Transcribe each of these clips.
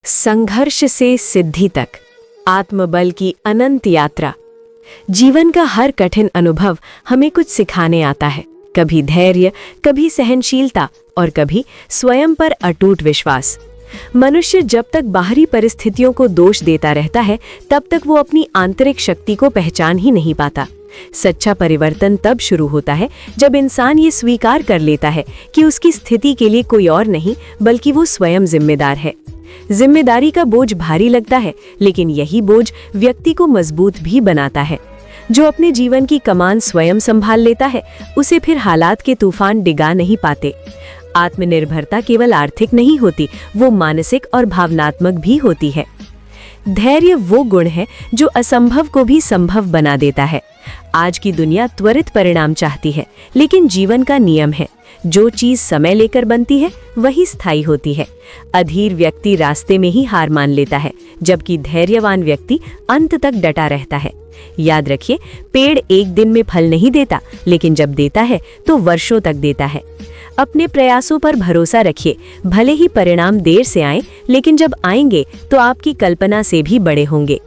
संघर्ष से सिद्धि तक, आत्मबल की अनंत यात्रा। जीवन का हर कठिन अनुभव हमें कुछ सिखाने आता है। कभी धैर्य, कभी सहनशीलता और कभी स्वयं पर अटूट विश्वास। मनुष्य जब तक बाहरी परिस्थितियों को दोष देता रहता है, तब तक वो अपनी आंतरिक शक्ति को पहचान ही नहीं पाता। सच्चा परिवर्तन तब शुरू होता है जब इंसान ये स्वीकार कर लेता है कि उसकी स्थिति के लिए कोई और नहीं बल्कि वो स्वयं जिम्मेदार है। जिम्मेदारी का बोझ भारी लगता है, लेकिन यही बोझ व्यक्ति को मजबूत भी बनाता है। जो अपने जीवन की कमान स्वयं संभाल लेता है, उसे फिर हालात के तूफान डिगा नहीं पाते। आत्मनिर्भरता केवल आर्थिक नहीं होती, वो मानसिक और भावनात्मक भी होती है। धैर्य वो गुण है जो असंभव को भी संभव बना देता है। आज की दुनिया त्वरित परिणाम चाहती है, लेकिन जीवन का नियम है, जो चीज समय लेकर बनती है वही स्थायी होती है। अधीर व्यक्ति रास्ते में ही हार मान लेता है, जबकि धैर्यवान व्यक्ति अंत तक डटा रहता है। याद रखिए, पेड़ एक दिन में फल नहीं देता, लेकिन जब देता है तो वर्षों तक देता है। अपने प्रयासों पर भरोसा रखिए, भले ही परिणाम देर से आए, लेकिन जब आएंगे तो आपकी कल्पना से भी बड़े होंगे।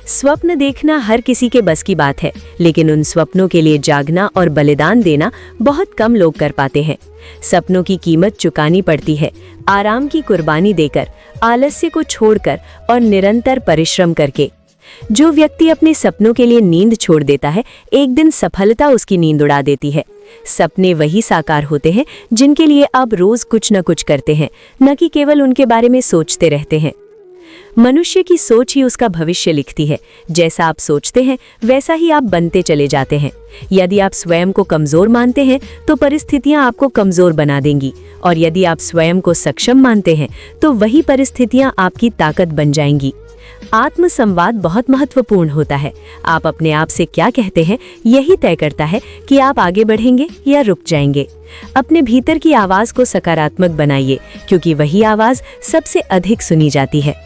स्वप्न देखना हर किसी के बस की बात है, लेकिन उन स्वप्नों के लिए जागना और बलिदान देना बहुत कम लोग कर पाते हैं। सपनों की कीमत चुकानी पड़ती है, आराम की कुर्बानी देकर, आलस्य को छोड़कर और निरंतर परिश्रम करके। जो व्यक्ति अपने सपनों के लिए नींद छोड़ देता है, एक दिन सफलता उसकी नींद उड़ा देती है। सपने वही साकार होते हैं जिनके लिए आप रोज कुछ न कुछ करते हैं, न कि केवल उनके बारे में सोचते रहते हैं। मनुष्य की सोच ही उसका भविष्य लिखती है। जैसा आप सोचते हैं, वैसा ही आप बनते चले जाते हैं। यदि आप स्वयं को कमजोर मानते हैं, तो परिस्थितियां आपको कमजोर बना देंगी, और यदि आप स्वयं को सक्षम मानते हैं, तो वही परिस्थितियां आपकी ताकत बन जाएंगी। आत्मसंवाद बहुत महत्वपूर्ण होता है। आप अपने आप से क्या कहते हैं, यही तय करता है कि आप आगे बढ़ेंगे या रुक जाएंगे। अपने भीतर की आवाज को सकारात्मक बनाइए, क्योंकि वही आवाज सबसे अधिक सुनी जाती है।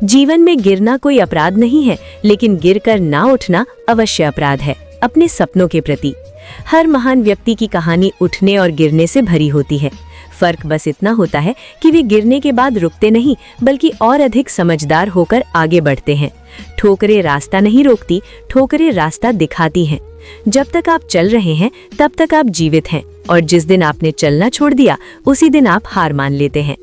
जीवन में गिरना कोई अपराध नहीं है, लेकिन गिरकर ना उठना अवश्य अपराध है। अपने सपनों के प्रति हर महान व्यक्ति की कहानी उठने और गिरने से भरी होती है। फर्क बस इतना होता है कि वे गिरने के बाद रुकते नहीं, बल्कि और अधिक समझदार होकर आगे बढ़ते हैं। ठोकरें रास्ता नहीं रोकती, ठोकरें रास्ता दिखाती हैं। जब तक आप चल रहे हैं, तब तक आप जीवित हैं, और जिस दिन आपने चलना छोड़ दिया, उसी दिन आप हार मान लेते हैं।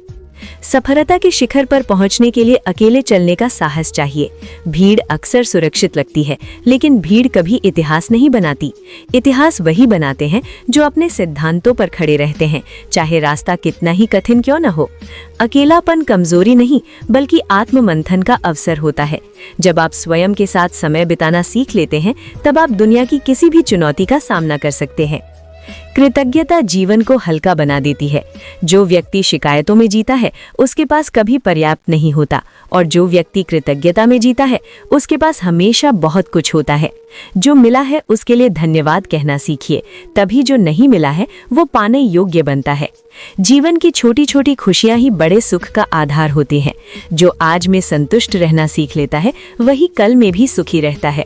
सफलता के शिखर पर पहुंचने के लिए अकेले चलने का साहस चाहिए। भीड़ अक्सर सुरक्षित लगती है, लेकिन भीड़ कभी इतिहास नहीं बनाती। इतिहास वही बनाते हैं जो अपने सिद्धांतों पर खड़े रहते हैं, चाहे रास्ता कितना ही कठिन क्यों न हो। अकेलापन कमजोरी नहीं, बल्कि आत्ममंथन का अवसर होता है। जब आप स्वयं के साथ समय बिताना सीख लेते हैं, तब आप दुनिया की किसी भी चुनौती का सामना कर सकते हैं। कृतज्ञता जीवन को हल्का बना देती है। जो व्यक्ति शिकायतों में जीता है, उसके पास कभी पर्याप्त नहीं होता, और जो व्यक्ति कृतज्ञता में जीता है, उसके पास हमेशा बहुत कुछ होता है। जो मिला है उसके लिए धन्यवाद कहना सीखिए, तभी जो नहीं मिला है वो पाने योग्य बनता है। जीवन की छोटी छोटी खुशियां ही बड़े सुख का आधार होती हैं। जो आज में संतुष्ट रहना सीख लेता है, वही कल में भी सुखी रहता है।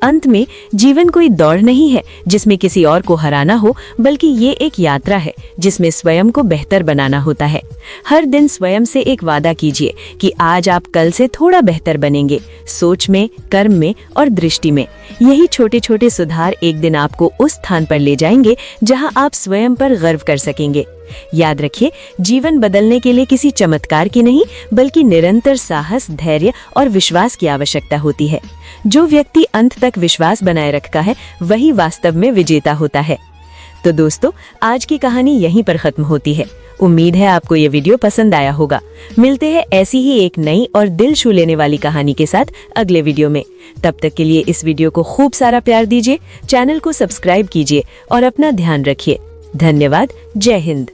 अंत में जीवन कोई दौड़ नहीं है जिसमें किसी और को हराना हो, बल्कि ये एक यात्रा है जिसमें स्वयं को बेहतर बनाना होता है। हर दिन स्वयं से एक वादा कीजिए कि आज आप कल से थोड़ा बेहतर बनेंगे, सोच में, कर्म में और दृष्टि में। यही छोटे छोटे सुधार एक दिन आपको उस स्थान पर ले जाएंगे जहां आप स्वयं पर गर्व कर सकेंगे। याद रखिए, जीवन बदलने के लिए किसी चमत्कार की नहीं, बल्कि निरंतर साहस, धैर्य और विश्वास की आवश्यकता होती है। जो व्यक्ति अंत तक विश्वास बनाए रखता है, वही वास्तव में विजेता होता है। तो दोस्तों, आज की कहानी यहीं पर खत्म होती है। उम्मीद है आपको ये वीडियो पसंद आया होगा। मिलते हैं ऐसी ही एक नई और दिल छू लेने वाली कहानी के साथ अगले वीडियो में। तब तक के लिए इस वीडियो को खूब सारा प्यार दीजिए, चैनल को सब्सक्राइब कीजिए और अपना ध्यान रखिए। धन्यवाद। जय हिंद।